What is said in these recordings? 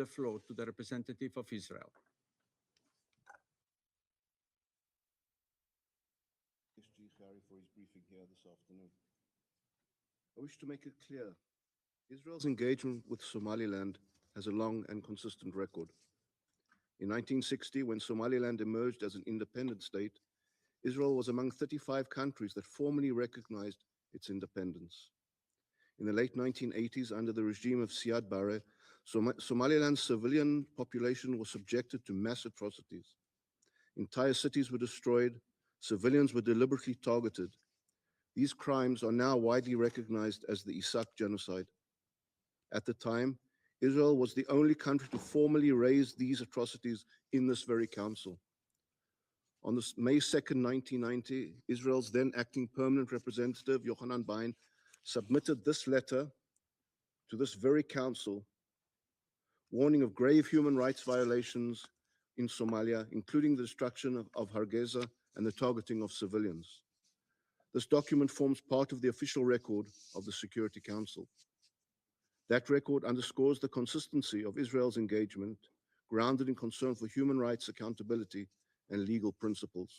the floor to the representative of Israel. For his briefing here this afternoon. I wish to make it clear, Israel's engagement with Somaliland has a long and consistent record. In 1960, when Somaliland emerged as an independent state, Israel was among 35 countries that formally recognized its independence. In the late 1980s, under the regime of Siad Barre, Somaliland's civilian population was subjected to mass atrocities. Entire cities were destroyed, civilians were deliberately targeted. These crimes are now widely recognized as the Isaac genocide. At the time, Israel was the only country to formally raise these atrocities in this very council. On May 2nd, 1990, Israel's then acting permanent representative, Yochanan Bain, submitted this letter to this very council, warning of grave human rights violations in Somalia, including the destruction of Hargeisa and the targeting of civilians. This document forms part of the official record of the Security Council. That record underscores the consistency of Israel's engagement, grounded in concern for human rights, accountability, and legal principles.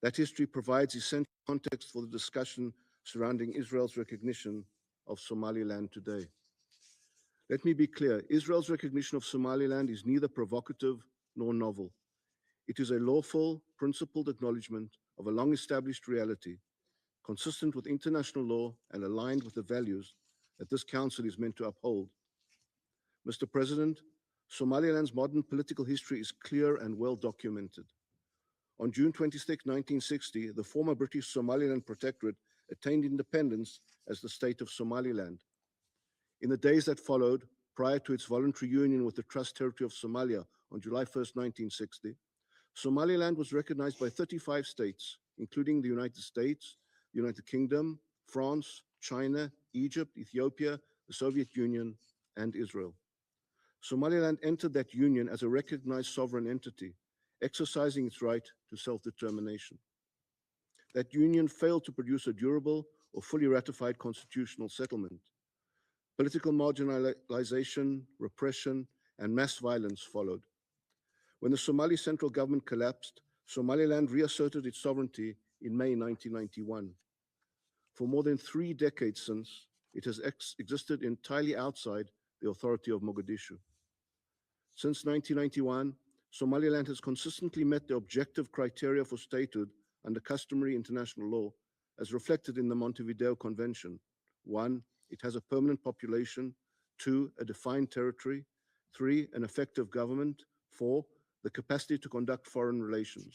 That history provides essential context for the discussion surrounding Israel's recognition of Somaliland today. Let me be clear, Israel's recognition of Somaliland is neither provocative nor novel. It is a lawful, principled acknowledgement of a long-established reality, consistent with international law and aligned with the values that this council is meant to uphold. Mr. President, Somaliland's modern political history is clear and well documented. On June 26, 1960, the former British Somaliland Protectorate attained independence as the state of Somaliland. In the days that followed, prior to its voluntary union with the Trust Territory of Somalia on July 1st, 1960, Somaliland was recognized by 35 states, including the United States, the United Kingdom, France, China, Egypt, Ethiopia, the Soviet Union, and Israel. Somaliland entered that union as a recognized sovereign entity, exercising its right to self-determination. That union failed to produce a durable or fully ratified constitutional settlement. Political marginalization, repression, and mass violence followed. When the Somali central government collapsed, Somaliland reasserted its sovereignty in May 1991. For more than 3 decades since, it has existed entirely outside the authority of Mogadishu. Since 1991, Somaliland has consistently met the objective criteria for statehood under customary international law, as reflected in the Montevideo Convention. 1, it has a permanent population. 2, a defined territory. 3, an effective government. 4, the capacity to conduct foreign relations.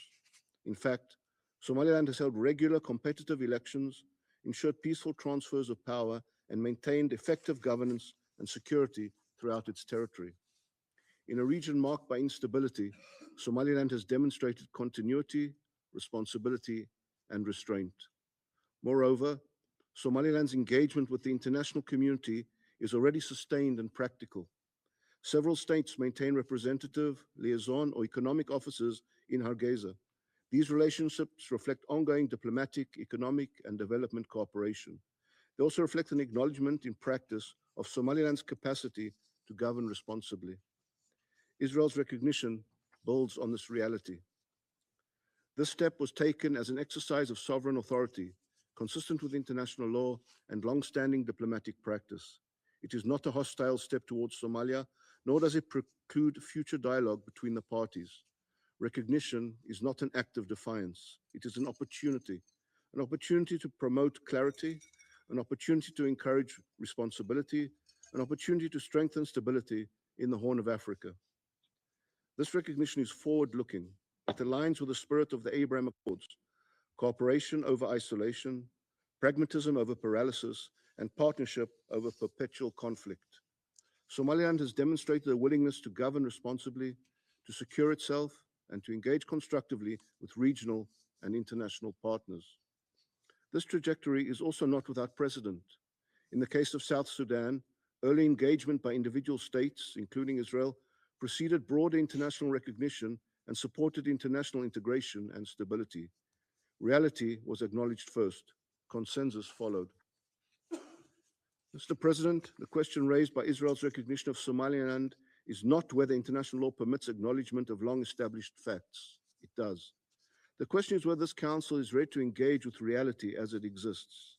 In fact, Somaliland has held regular competitive elections, ensured peaceful transfers of power, and maintained effective governance and security throughout its territory. In a region marked by instability, Somaliland has demonstrated continuity, responsibility, and restraint. Moreover, Somaliland's engagement with the international community is already sustained and practical. Several states maintain representative, liaison, or economic offices in Hargeisa. These relationships reflect ongoing diplomatic, economic, and development cooperation. They also reflect an acknowledgement in practice of Somaliland's capacity to govern responsibly. Israel's recognition builds on this reality. This step was taken as an exercise of sovereign authority, consistent with international law and long-standing diplomatic practice. It is not a hostile step towards Somalia, nor does it preclude future dialogue between the parties. Recognition is not an act of defiance. It is an opportunity to promote clarity, an opportunity to encourage responsibility, an opportunity to strengthen stability in the Horn of Africa. This recognition is forward-looking. It aligns with the spirit of the Abraham Accords: cooperation over isolation, pragmatism over paralysis, and partnership over perpetual conflict. Somaliland has demonstrated a willingness to govern responsibly, to secure itself, and to engage constructively with regional and international partners. This trajectory is also not without precedent. In the case of South Sudan, early engagement by individual states, including Israel, preceded broader international recognition and supported international integration and stability. Reality was acknowledged first. Consensus followed. Mr. President, the question raised by Israel's recognition of Somaliland is not whether international law permits acknowledgement of long-established facts. It does. The question is whether this council is ready to engage with reality as it exists.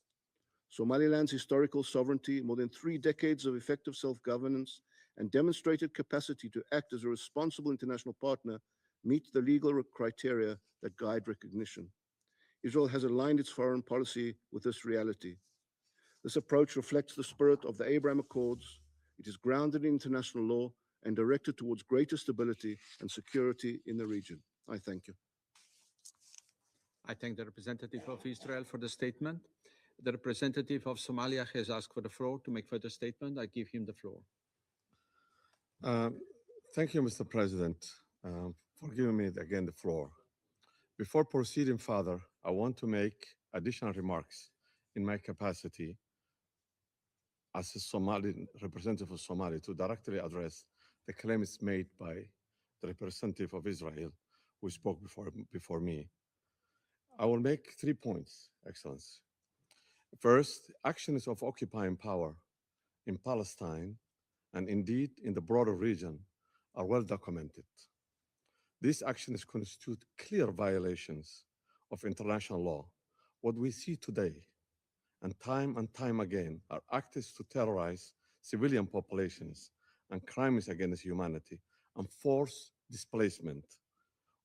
Somaliland's historical sovereignty, more than 3 decades of effective self-governance, and demonstrated capacity to act as a responsible international partner meet the legal criteria that guide recognition. Israel has aligned its foreign policy with this reality. This approach reflects the spirit of the Abraham Accords. It is grounded in international law and directed towards greater stability and security in the region. I thank you. I thank the representative of Israel for the statement. The representative of Somalia has asked for the floor to make further statement. I give him the floor. Thank you, Mr. President, for giving me again the floor. Before proceeding further, I want to make additional remarks in my capacity as a Somali representative of Somalia to directly address the claims made by the representative of Israel who spoke before me. I will make 3 points, Excellency. First, actions of occupying power in Palestine and indeed in the broader region are well documented. These actions constitute clear violations of international law. What we see today and time again are acts to terrorize civilian populations and crimes against humanity and forced displacement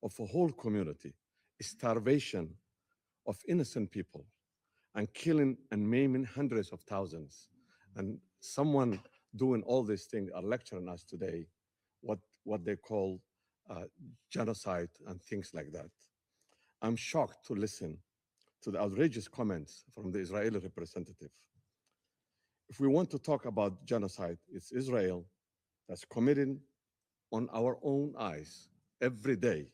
of a whole community, starvation of innocent people, and killing and maiming hundreds of thousands. And someone doing all these things are lecturing us today what they call genocide and things like that. I'm shocked to listen to the outrageous comments from the Israeli representative. If we want to talk about genocide, it's Israel that's committing on our own eyes every day.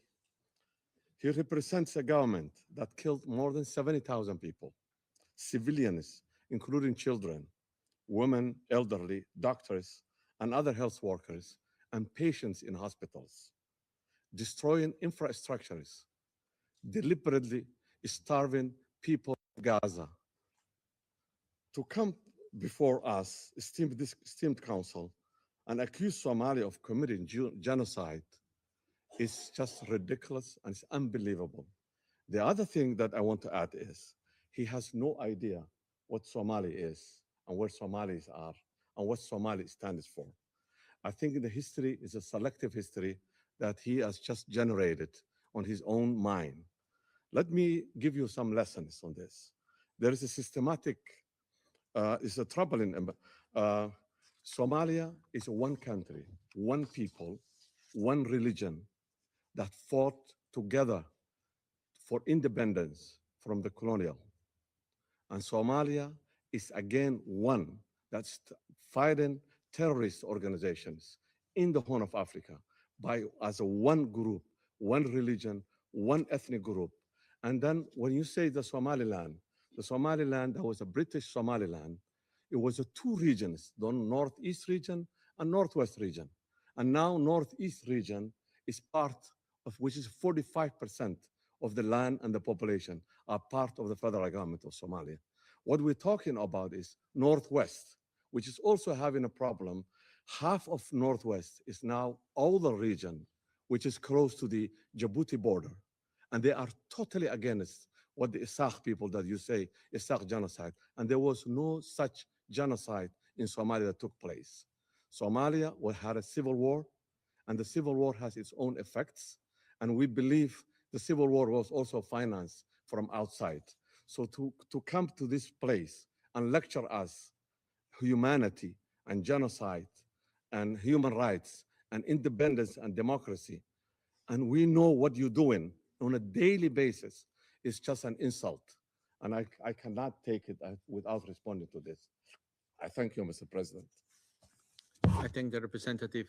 He represents a government that killed more than 70,000 people, civilians, including children, women, elderly, doctors, and other health workers, and patients in hospitals, destroying infrastructures, deliberately starving people of Gaza. To come before us, esteemed council, and accuse Somalia of committing genocide is just ridiculous and it's unbelievable. The other thing that I want to add is he has no idea what Somali is and where Somalis are and what Somali stands for. I think the history is a selective history that he has just generated on his own mind. Let me give you some lessons on this. There is a systematic, it's a troubling, Somalia is one country, one people, one religion that fought together for independence from the colonial. And Somalia is again one that's fighting terrorist organizations in the Horn of Africa as a one group, one religion, one ethnic group. And then when you say the Somaliland, that was a British Somaliland, it was 2 regions, the Northeast region and Northwest region. And now Northeast region is part of, which is 45% of the land and the population are part of the federal government of Somalia. What we're talking about is Northwest, which is also having a problem. Half of Northwest is now older region, which is close to the Djibouti border. And they are totally against what the Isaq people that you say, Isaq genocide. And there was no such genocide in Somalia that took place. Somalia had a civil war, and the civil war has its own effects. And we believe the civil war was also financed from outside. So to come to this place and lecture us humanity and genocide and human rights and independence and democracy, and we know what you're doing on a daily basis, is just an insult. And I cannot take it without responding to this. I thank you, Mr. President. I thank the representative